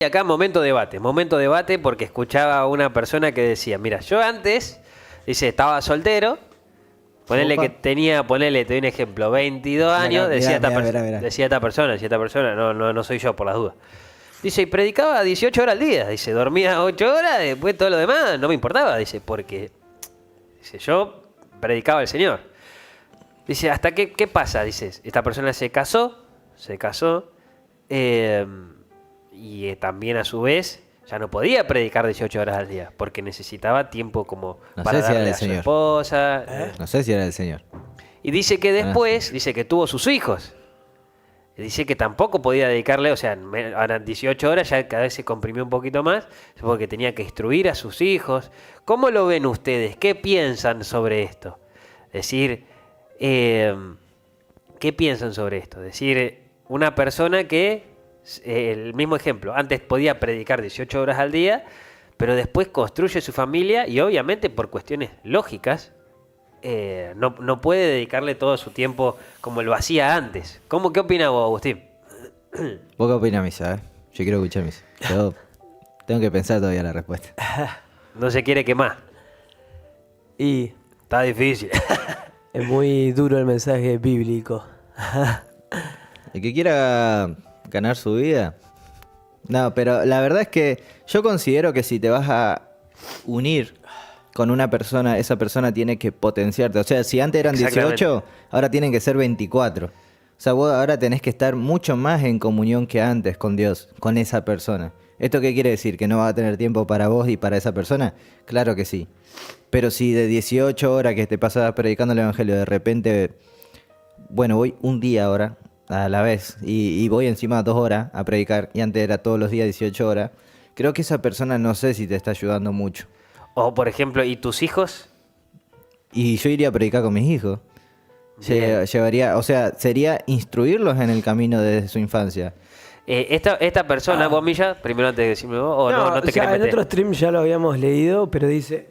Y acá momento debate porque escuchaba a una persona que decía, mira, yo antes, dice, estaba soltero, ponele Opa. que tenía, ponele, te doy un ejemplo, 22 años, Mirá, decía mirá. esta persona, no soy yo por las dudas. Dice, y predicaba 18 horas al día, dice, dormía 8 horas, después todo lo demás no me importaba, dice, porque, dice, yo predicaba al Señor. Dice, ¿hasta qué pasa? Dice, esta persona se casó, y también a su vez ya no podía predicar 18 horas al día porque necesitaba tiempo como No para sé si era darle del a su Señor. esposa. No sé si era el Señor. Y dice que después, dice que tuvo sus hijos. Y dice que tampoco podía dedicarle, o sea, ahora 18 horas ya cada vez se comprimió un poquito más porque tenía que instruir a sus hijos. ¿Cómo lo ven ustedes? ¿Qué piensan sobre esto? Decir, ¿qué piensan sobre esto? Decir, una persona que, el mismo ejemplo, antes podía predicar 18 horas al día, pero después construye su familia y obviamente por cuestiones lógicas no puede dedicarle todo su tiempo como lo hacía antes. ¿Qué opina vos, Agustín? ¿Vos qué opinás, Misa? Yo quiero escuchar Misa. Yo tengo que pensar todavía la respuesta. No se quiere quemar. Y Está difícil. es muy duro el mensaje bíblico. El que quiera ganar su vida. No, pero la verdad es que yo considero que si te vas a unir con una persona, esa persona tiene que potenciarte. O sea, si antes eran 18, ahora tienen que ser 24. O sea, vos ahora tenés que estar mucho más en comunión que antes con Dios, con esa persona. ¿Esto qué quiere decir? ¿Que no vas a tener tiempo para vos y para esa persona? Claro que sí. Pero si de 18 horas que te pasas predicando el evangelio, de repente, bueno, voy un día ahora a la vez y voy encima 2 horas a predicar, y antes era todos los días 18 horas, creo que esa persona no sé si te está ayudando mucho. O por ejemplo, ¿y tus hijos? Y yo iría a predicar con mis hijos. Bien. Llevaría, o sea, sería instruirlos en el camino desde su infancia. Esta persona, vos, Milla, primero antes de decirme vos, o no te o sea, querés en meter. otro stream ya lo habíamos leído, pero dice: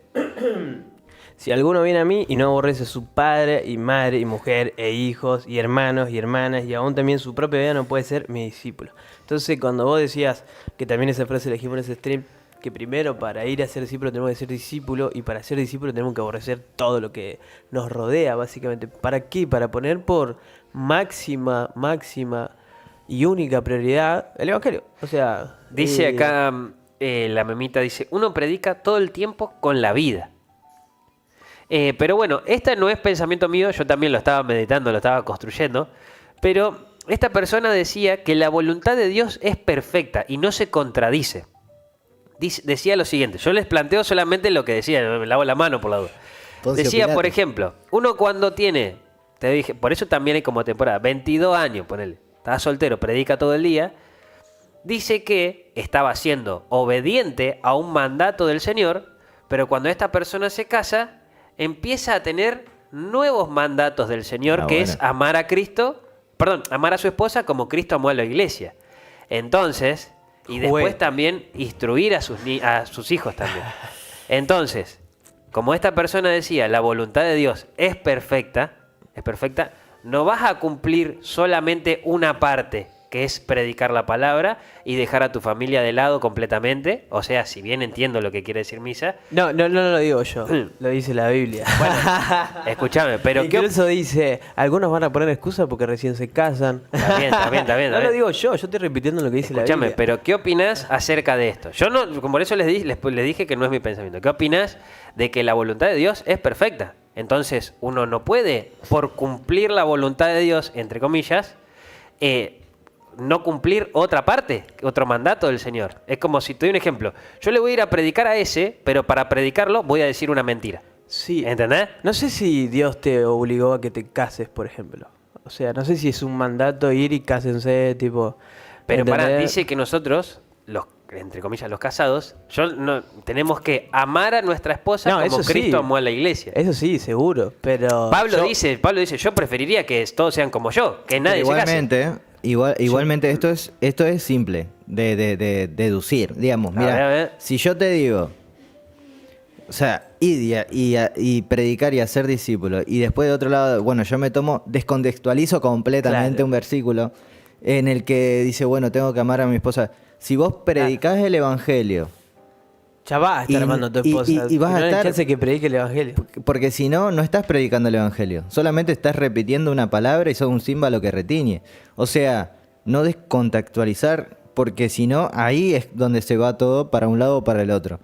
si alguno viene a mí y no aborrece a su padre y madre y mujer e hijos y hermanos y hermanas y aún también su propia vida, no puede ser mi discípulo. Entonces, cuando vos decías, que también esa frase la dijimos en ese stream, que primero para ir a ser discípulo tenemos que ser discípulo, y para ser discípulo tenemos que aborrecer todo lo que nos rodea, básicamente. ¿Para qué? Para poner por máxima y única prioridad el evangelio. O sea, Dice acá, la memita dice, uno predica todo el tiempo con la vida. Pero bueno, este no es pensamiento mío, yo también lo estaba meditando, lo estaba construyendo, pero esta persona decía que la voluntad de Dios es perfecta y no se contradice. Decía lo siguiente, yo les planteo solamente lo que decía, me lavo la mano por la duda. Poncio Decía, Pilato. por ejemplo, uno cuando tiene, te dije, por eso también hay como temporada, 22 años, ponele, está soltero, predica todo el día, dice que estaba siendo obediente a un mandato del Señor, pero cuando esta persona se casa, empieza a tener nuevos mandatos del Señor, que es amar a Cristo, amar a su esposa como Cristo amó a la iglesia. Entonces, y después también instruir a sus hijos también. Entonces, como esta persona decía, la voluntad de Dios es perfecta, no vas a cumplir solamente una parte, que es predicar la palabra y dejar a tu familia de lado completamente. O sea, si bien entiendo lo que quiere decir Misa. No lo digo yo, lo dice la Biblia. Bueno, escúchame, pero incluso dice, algunos van a poner excusa porque recién se casan. Está bien. No lo digo yo estoy repitiendo lo que dice la Biblia. Escúchame, pero ¿qué opinás acerca de esto? Yo no, por eso les dije que no es mi pensamiento. ¿Qué opinás de que la voluntad de Dios es perfecta? Entonces, uno no puede, por cumplir la voluntad de Dios, entre comillas, no cumplir otra parte, otro mandato del Señor. Es como si te doy un ejemplo. Yo le voy a ir a predicar a ese, pero para predicarlo voy a decir una mentira. Sí. ¿Entendés? No sé si Dios te obligó a que te cases, por ejemplo. O sea, no sé si es un mandato ir y cásense, tipo... Pero ¿entendés? dice que nosotros, entre comillas, los casados, tenemos que amar a nuestra esposa como eso Cristo sí. amó a la iglesia. Eso sí, seguro, pero... Pablo dice, yo preferiría que todos sean como yo, que nadie se case. Igualmente esto es simple de deducir. Digamos, A mira, ver. si yo te digo, o sea, ir y predicar y hacer discípulos, y después de otro lado, bueno, yo descontextualizo completamente Claro. un versículo en el que dice, bueno, tengo que amar a mi esposa. Si vos predicás el evangelio, Ya va a estar Y- amando a tu y- esposa. y vas a no hay estar- chance que predique el evangelio. porque si no, no estás predicando el evangelio. Solamente estás repitiendo una palabra y sos un címbalo que retiñe. O sea, no descontextualizar, porque si no, ahí es donde se va todo para un lado o para el otro.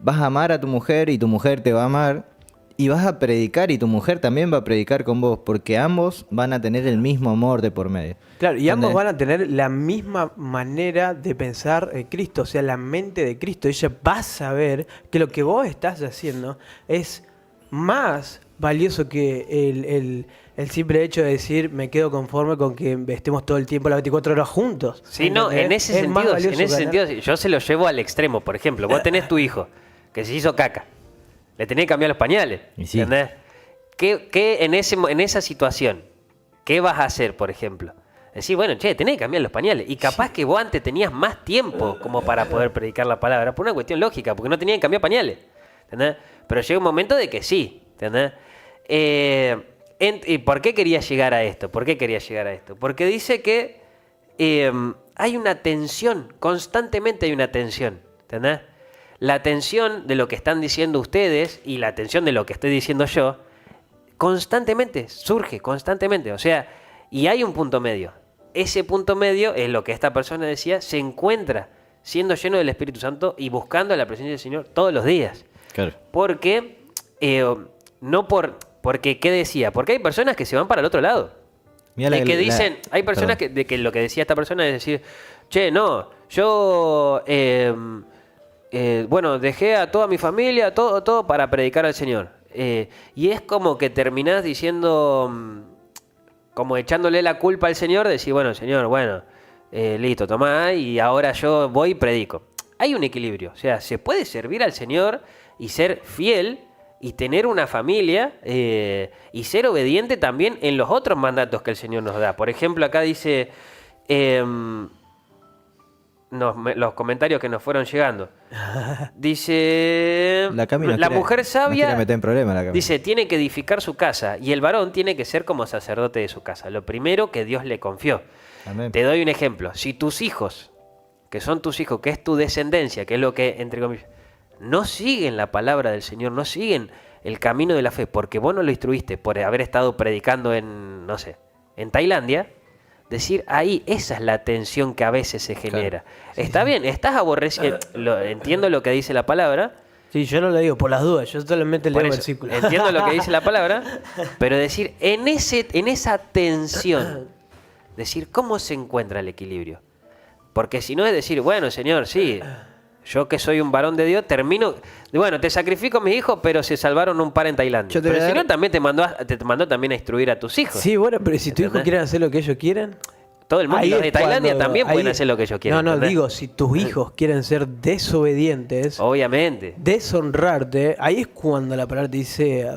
Vas a amar a tu mujer y tu mujer te va a amar. Y vas a predicar y tu mujer también va a predicar con vos, porque ambos van a tener el mismo amor de por medio. Claro, y ambos ¿Entendés? van a tener la misma manera de pensar en Cristo, o sea, la mente de Cristo. Ella va a saber que lo que vos estás haciendo es más valioso que el simple hecho de decir me quedo conforme con que estemos todo el tiempo las 24 horas juntos. Sí, no, ¿Entendés? en ese Es más sentido, valioso en ese ganar- sentido, yo se lo llevo al extremo. Por ejemplo, vos tenés tu hijo que se hizo caca. Le tenés que cambiar los pañales. Y sí. ¿Entendés? ¿Qué en esa situación, qué vas a hacer, por ejemplo? Decir, bueno, che, tenés que cambiar los pañales. Y capaz que vos antes tenías más tiempo como para poder predicar la palabra, por una cuestión lógica, porque no tenías que cambiar pañales. ¿Entendés? Pero llega un momento de que sí. ¿Entendés? ¿Y por qué quería llegar a esto? ¿Por qué quería llegar a esto? Porque dice que hay una tensión, constantemente hay una tensión. ¿Entendés? La tensión de lo que están diciendo ustedes y la tensión de lo que estoy diciendo yo, constantemente, surge, constantemente. O sea, y hay un punto medio. Ese punto medio es lo que esta persona decía, se encuentra siendo lleno del Espíritu Santo y buscando la presencia del Señor todos los días. Claro. Porque, porque, ¿qué decía? Porque hay personas que se van para el otro lado. Mirá Y que dicen, hay personas perdón. que lo que decía esta persona es decir, che, no, yo, bueno, dejé a toda mi familia, todo para predicar al Señor. Y es como que terminás diciendo, como echándole la culpa al Señor, decir, bueno, Señor, bueno, listo, tomá, y ahora yo voy y predico. Hay un equilibrio, o sea, se puede servir al Señor y ser fiel y tener una familia y ser obediente también en los otros mandatos que el Señor nos da. Por ejemplo, acá dice los comentarios que nos fueron llegando. Dice, La Cami nos la quiere- mujer nos sabia quiere meter en problemas, la Cami. dice, tiene que edificar su casa y el varón tiene que ser como sacerdote de su casa. Lo primero que Dios le confió. Amén. Te doy un ejemplo. Si tus hijos, que son tus hijos, que es tu descendencia, que es lo que, entre comillas, no siguen la palabra del Señor, no siguen el camino de la fe, porque vos no lo instruiste por haber estado predicando en, no sé, en Tailandia, decir ahí, esa es la tensión que a veces se genera. Está bien, estás aborrecido, entiendo lo que dice la palabra, Sí, yo no lo digo por las dudas, yo solamente leo por eso, versículos. entiendo lo que dice la palabra, pero decir, en esa tensión, decir, ¿cómo se encuentra el equilibrio? Porque si no es decir, bueno, Señor, sí, yo que soy un varón de Dios, termino, bueno, te sacrifico a mis hijos, pero se salvaron un par en Tailandia. Yo te Pero voy el a dar- Señor también te mandó también a instruir a tus hijos. Sí, bueno, pero si tu hijo ¿Entendés? quiere hacer lo que ellos quieran. Todo el mundo, ahí los es de Tailandia cuando- también pueden ahí- hacer lo que ellos quieren. No, no, ¿entendés? digo, si tus hijos quieren ser desobedientes, Obviamente. deshonrarte, ahí es cuando la palabra te dice,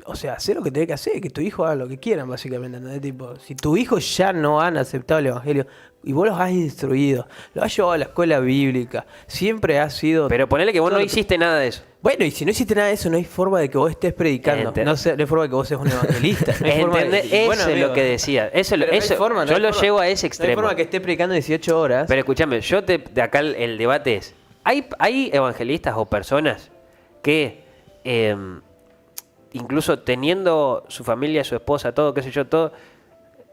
o sea, hacer lo que tenés que hacer, que tu hijo haga lo que quieran, básicamente, ¿entendés? Tipo, si tu hijo ya no han aceptado el evangelio y vos los has instruido, los has llevado a la escuela bíblica, siempre has sido... Pero ponele que vos no todo lo- hiciste nada de eso. Bueno, y si no hiciste nada de eso, no hay forma de que vos estés predicando. Ente- No hay forma de que vos seas un evangelista. No hay forma de- ¿Entendés? y Eso bueno, es amigo, lo que decía. Eso, pero no hay eso forma, no yo hay lo forma. llevo a ese No hay extremo. forma que esté predicando 18 horas. Pero escúchame, de acá el debate es, ¿hay evangelistas o personas que incluso teniendo su familia, su esposa, todo, qué sé yo, todo,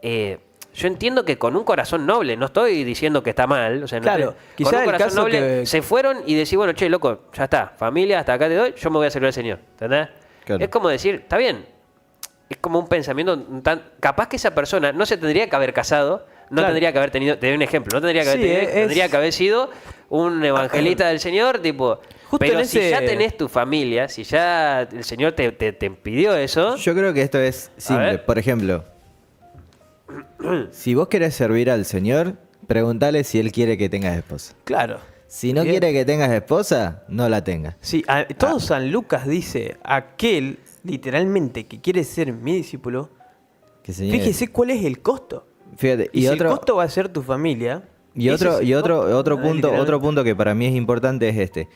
yo entiendo que con un corazón noble, no estoy diciendo que está mal, o sea, no Claro, con quizá un el corazón caso noble que- se fueron y decís, bueno, che, loco, ya está, familia, hasta acá te doy, yo me voy a servir al Señor, ¿entendés? Claro. Es como decir, está bien, es como un pensamiento tan... Capaz que esa persona no se tendría que haber casado, no Claro. tendría que haber tenido... Te doy un ejemplo, no tendría que haber, Sí, tendría que haber sido un evangelista del Señor, tipo... Justo pero en si ese- ya tenés tu familia, si ya el Señor te pidió eso... Yo creo que esto es simple. ver. Por ejemplo, si vos querés servir al Señor, preguntale si Él quiere que tengas esposa. Claro. Si no Bien. quiere que tengas esposa, no la tengas. Sí, todo San Lucas dice, aquel, literalmente, que quiere ser mi discípulo, Que Señor- fíjese cuál es el costo. Fíjate, Y, y si otro, el costo va a ser tu familia... y ese otro, es el y otro, costo. otro punto, Literalmente. otro punto que para mí es importante es este.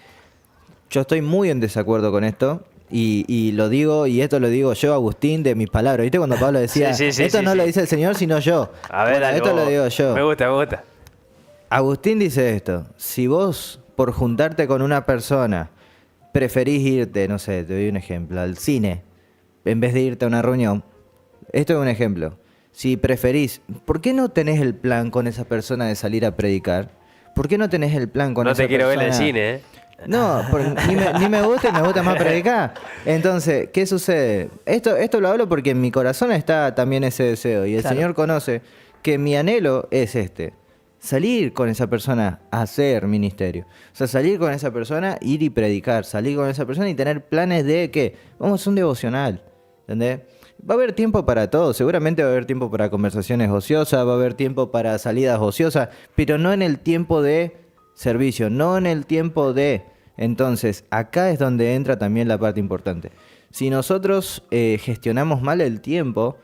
Yo estoy muy en desacuerdo con esto. Y lo digo, y esto lo digo yo, Agustín, de mis palabras. ¿Viste cuando Pablo decía, Sí, sí, sí, esto sí, no sí. lo dice el Señor, sino yo? A ver, Bueno, dale, esto vos. lo digo yo. Me gusta, me gusta. Agustín dice esto: si vos, por juntarte con una persona, preferís irte, no sé, te doy un ejemplo, al cine, en vez de irte a una reunión, esto es un ejemplo. Si preferís, ¿por qué no tenés el plan con esa persona de salir a predicar? ¿Por qué no tenés el plan con No esa te quiero ver en el persona? cine, ¿eh? No, ni me gusta y me gusta más predicar. Entonces, ¿qué sucede? Esto lo hablo porque en mi corazón está también ese deseo. Y el Claro. Señor conoce que mi anhelo es este. Salir con esa persona a hacer ministerio. O sea, salir con esa persona, ir y predicar. Salir con esa persona y tener planes de que vamos a hacer un devocional. ¿Entendés? Va a haber tiempo para todo. Seguramente va a haber tiempo para conversaciones ociosas, va a haber tiempo para salidas ociosas, pero no en el tiempo de servicio, no en el tiempo de... Entonces, acá es donde entra también la parte importante. Si nosotros gestionamos mal el tiempo,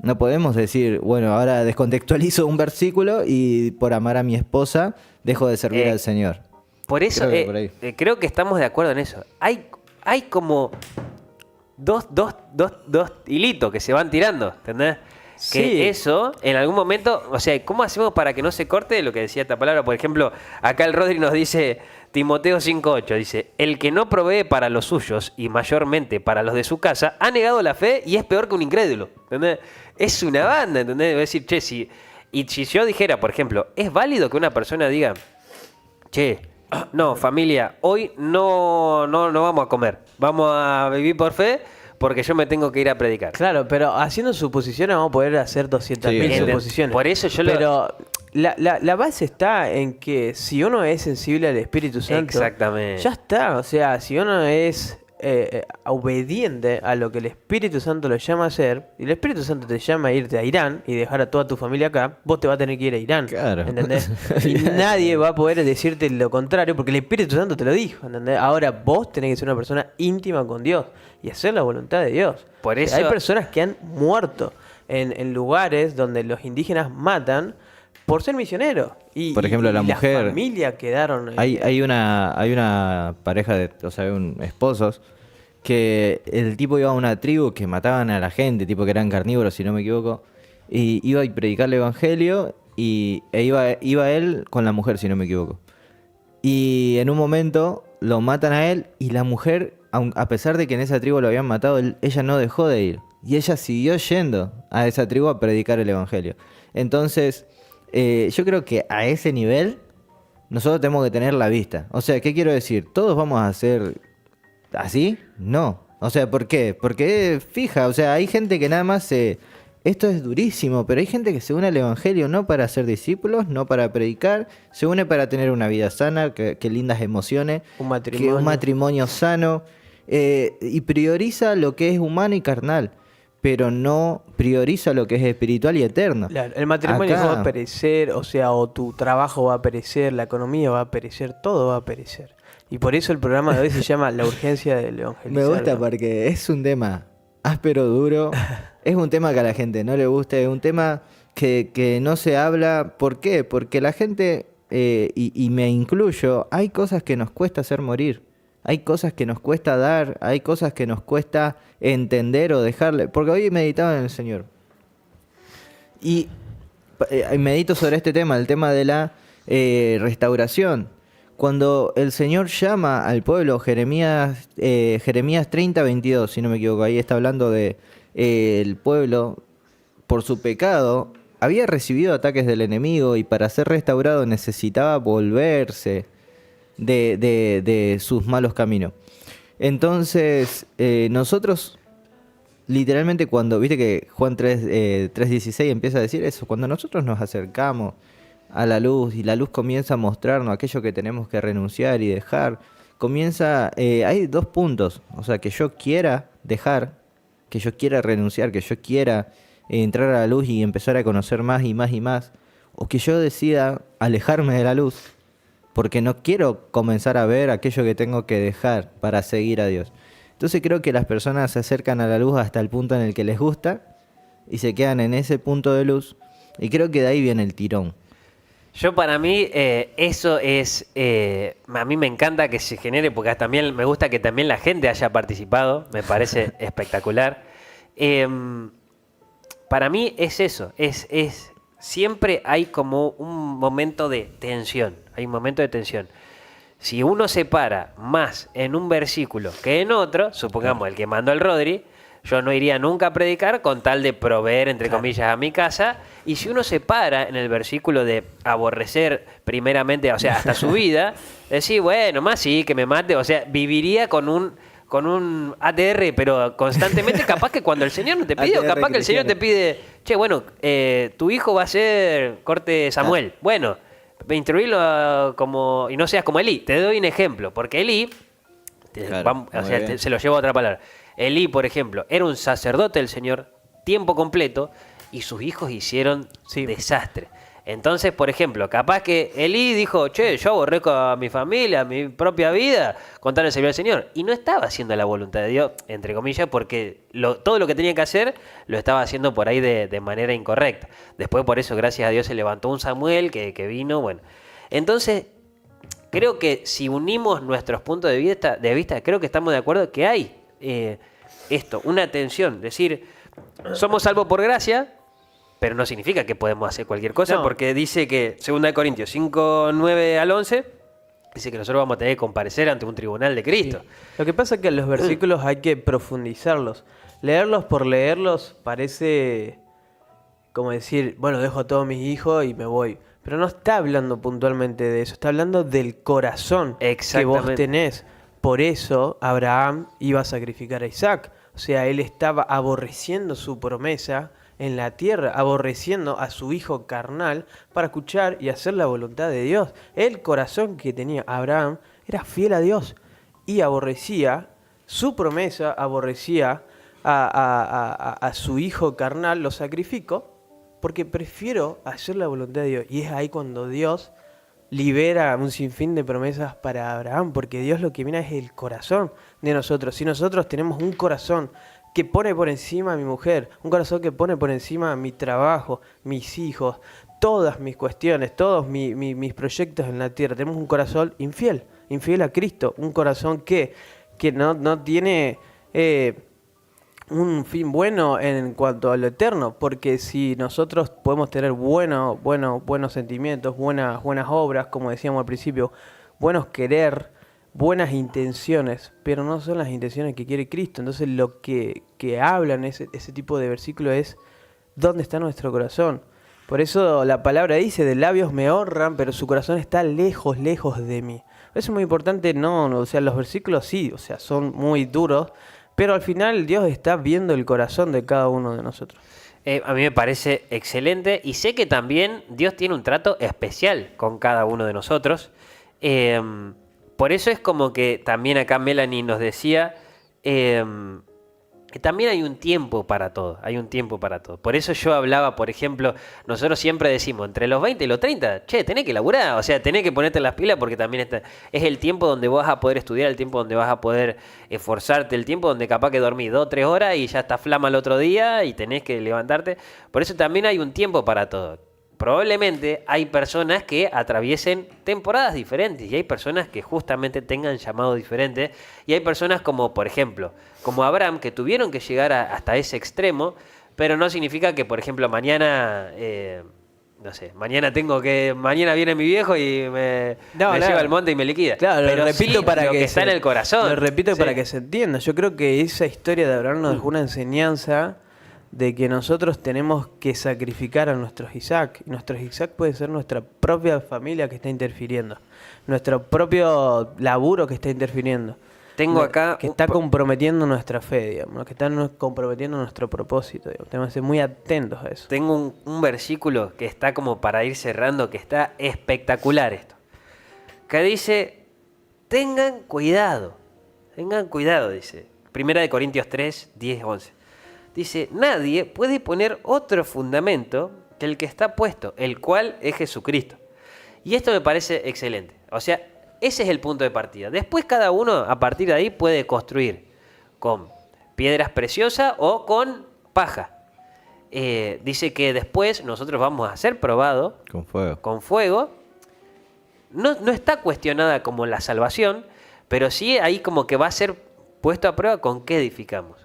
no podemos decir, bueno, ahora descontextualizo un versículo y por amar a mi esposa dejo de servir al Señor. Por eso Creo que por ahí. creo que estamos de acuerdo en eso. Hay como dos hilitos que se van tirando, ¿entendés? Que Sí. eso, en algún momento, o sea, ¿cómo hacemos para que no se corte lo que decía esta palabra? Por ejemplo, acá el Rodri nos dice, Timoteo 5:8, dice, el que no provee para los suyos y mayormente para los de su casa, ha negado la fe y es peor que un incrédulo, ¿entendés? Es una banda, ¿entendés? Debe decir, che, si yo dijera, por ejemplo, ¿es válido que una persona diga, che, no, familia, hoy no vamos a comer, vamos a vivir por fe porque yo me tengo que ir a predicar? Claro, pero haciendo suposiciones vamos a poder hacer 200.000 Sí, suposiciones. por eso yo Pero la base está en que si uno es sensible al Espíritu Santo, Exactamente. ya está. O sea, si uno es obediente a lo que el Espíritu Santo lo llama a hacer, y el Espíritu Santo te llama a irte a Irán y dejar a toda tu familia acá, vos te vas a tener que ir a Irán. Claro. ¿Entendés? Y nadie va a poder decirte lo contrario porque el Espíritu Santo te lo dijo. ¿Entendés? Ahora vos tenés que ser una persona íntima con Dios y hacer la voluntad de Dios. Por O sea, eso- hay personas que han muerto en lugares donde los indígenas matan por ser misioneros. Y, Por ejemplo, la mujer- La familia quedaron. Hay una pareja de, o sea, esposos, que el tipo iba a una tribu que mataban a la gente, tipo que eran carnívoros, si no me equivoco, y iba a predicar el evangelio e iba él con la mujer, si no me equivoco. Y en un momento lo matan a él y la mujer, a pesar de que en esa tribu lo habían matado, ella no dejó de ir. Y ella siguió yendo a esa tribu a predicar el evangelio. Entonces, yo creo que a ese nivel nosotros tenemos que tener la vista. O sea, ¿qué quiero decir? ¿Todos vamos a hacer así? No. O sea, ¿por qué? Porque fija, o sea, hay gente que nada más se... Esto es durísimo, pero hay gente que se une al evangelio no para ser discípulos, no para predicar, se une para tener una vida sana, que lindas emociones, Un que matrimonio. un matrimonio sano, y prioriza lo que es humano y carnal, pero no prioriza lo que es espiritual y eterno. Claro, el matrimonio Acá- va a perecer, o sea, o tu trabajo va a perecer, la economía va a perecer, todo va a perecer. Y por eso el programa de hoy se llama La urgencia del evangelizar. Me gusta ¿no? porque es un tema áspero, duro. Es un tema que a la gente no le gusta. Es un tema que no se habla. ¿Por qué? Porque la gente, y me incluyo, hay cosas que nos cuesta hacer morir. Hay cosas que nos cuesta dar. Hay cosas que nos cuesta entender o dejarle. Porque hoy meditaba en el Señor. Y medito sobre este tema, el tema de la restauración. Cuando el Señor llama al pueblo, Jeremías 30:22, si no me equivoco, ahí está hablando de el pueblo, por su pecado, había recibido ataques del enemigo y para ser restaurado necesitaba volverse de sus malos caminos. Entonces, nosotros, literalmente, cuando, viste que Juan 3:16 empieza a decir eso, cuando nosotros nos acercamos a la luz y la luz comienza a mostrarnos aquello que tenemos que renunciar y dejar, hay dos puntos, o sea, que yo quiera dejar, que yo quiera renunciar, que yo quiera entrar a la luz y empezar a conocer más y más y más, o que yo decida alejarme de la luz porque no quiero comenzar a ver aquello que tengo que dejar para seguir a Dios. Entonces creo que las personas se acercan a la luz hasta el punto en el que les gusta y se quedan en ese punto de luz, y creo que de ahí viene el tirón. Yo para mí eso es, a mí me encanta que se genere, porque también me gusta que también la gente haya participado, me parece espectacular. Para mí es eso, es siempre hay como un momento de tensión. Hay un momento de tensión. Si uno se para más en un versículo que en otro, supongamos el que mandó el Rodri, yo no iría nunca a predicar con tal de proveer, entre comillas, a mi casa. Y si uno se para en el versículo de aborrecer primeramente, o sea, hasta su vida, decir, bueno, más sí, que me mate, o sea, viviría con un ATR, pero constantemente, capaz que cuando el Señor no te pide, o ATR capaz que el Señor te pide, che, bueno, tu hijo va a ser corte Samuel. Bueno, instruirlo como, y no seas como Elí. Te doy un ejemplo, porque Elí, Claro, o muy sea, bien. se lo llevo a otra palabra. Elí, por ejemplo, era un sacerdote del Señor, tiempo completo, y sus hijos hicieron desastre. Entonces, por ejemplo, capaz que Elí dijo, che, yo aborrezco a mi familia, a mi propia vida, con tal de servir al Señor. Y no estaba haciendo la voluntad de Dios, entre comillas, porque todo lo que tenía que hacer lo estaba haciendo por ahí de manera incorrecta. Después, por eso, gracias a Dios, se levantó un Samuel que vino, bueno. Entonces, creo que si unimos nuestros puntos de vista, creo que estamos de acuerdo que hay una tensión. Es decir, somos salvos por gracia, pero no significa que podemos hacer cualquier cosa, No. porque dice que, 2 Corintios 5, 9 al 11, dice que nosotros vamos a tener que comparecer ante un tribunal de Cristo. Sí. Lo que pasa es que los versículos hay que profundizarlos. Leerlos por leerlos parece como decir, bueno, dejo a todos mis hijos y me voy. Pero no está hablando puntualmente de eso, está hablando del corazón que vos Exactamente. tenés. Por eso Abraham iba a sacrificar a Isaac. O sea, él estaba aborreciendo su promesa en la tierra, aborreciendo a su hijo carnal para escuchar y hacer la voluntad de Dios. El corazón que tenía Abraham era fiel a Dios y aborrecía su promesa, aborrecía a su hijo carnal, lo sacrificó porque prefiero hacer la voluntad de Dios. Y es ahí cuando Dios libera un sinfín de promesas para Abraham, porque Dios lo que mira es el corazón de nosotros. Si nosotros tenemos un corazón que pone por encima a mi mujer, un corazón que pone por encima a mi trabajo, mis hijos, todas mis cuestiones, todos mis proyectos en la tierra, tenemos un corazón infiel a Cristo, un corazón que no tiene un fin bueno en cuanto a lo eterno, porque si nosotros podemos tener buenos sentimientos, buenas obras, como decíamos al principio, buenos querer, buenas intenciones, pero no son las intenciones que quiere Cristo. Entonces lo que hablan ese tipo de versículo es ¿dónde está nuestro corazón? Por eso la palabra dice, de labios me honran, pero su corazón está lejos de mí. Eso es muy importante, o sea, los versículos sí, o sea, son muy duros, pero al final Dios está viendo el corazón de cada uno de nosotros. A mí me parece excelente y sé que también Dios tiene un trato especial con cada uno de nosotros. Por eso es como que también acá Melanie nos decía que también hay un tiempo para todo, hay un tiempo para todo. Por eso yo hablaba, por ejemplo, nosotros siempre decimos, entre los 20 y los 30, che, tenés que laburar, o sea, tenés que ponerte las pilas porque también es el tiempo donde vas a poder estudiar, el tiempo donde vas a poder esforzarte, el tiempo donde capaz que dormís 2 o 3 horas y ya está flama el otro día y tenés que levantarte. Por eso también hay un tiempo para todo. Probablemente hay personas que atraviesen temporadas diferentes y hay personas que justamente tengan llamado diferente y hay personas como, por ejemplo, como Abraham, que tuvieron que llegar hasta ese extremo, pero no significa que, por ejemplo, mañana, no sé, mañana viene mi viejo y me lleva al monte y me liquida. Claro, pero lo repito sí, para lo que está en el corazón. Lo repito Sí. para que se entienda. Yo creo que esa historia de Abraham nos dejó una enseñanza de que nosotros tenemos que sacrificar a nuestros Isaac. Y nuestros Isaac puede ser nuestra propia familia que está interfiriendo, nuestro propio laburo que está interfiriendo. Tengo acá que está comprometiendo nuestra fe, digamos, que está comprometiendo nuestro propósito, digamos. Tenemos que ser muy atentos a eso. Tengo un versículo que está como para ir cerrando, que está espectacular esto. Que dice, tengan cuidado, dice. 1 Corintios 3, 10, 11. Dice, nadie puede poner otro fundamento que el que está puesto, el cual es Jesucristo. Y esto me parece excelente. O sea, ese es el punto de partida. Después cada uno a partir de ahí puede construir con piedras preciosas o con paja. Dice que después nosotros vamos a ser probados Con fuego. No está cuestionada como la salvación, pero sí ahí como que va a ser puesto a prueba con qué edificamos.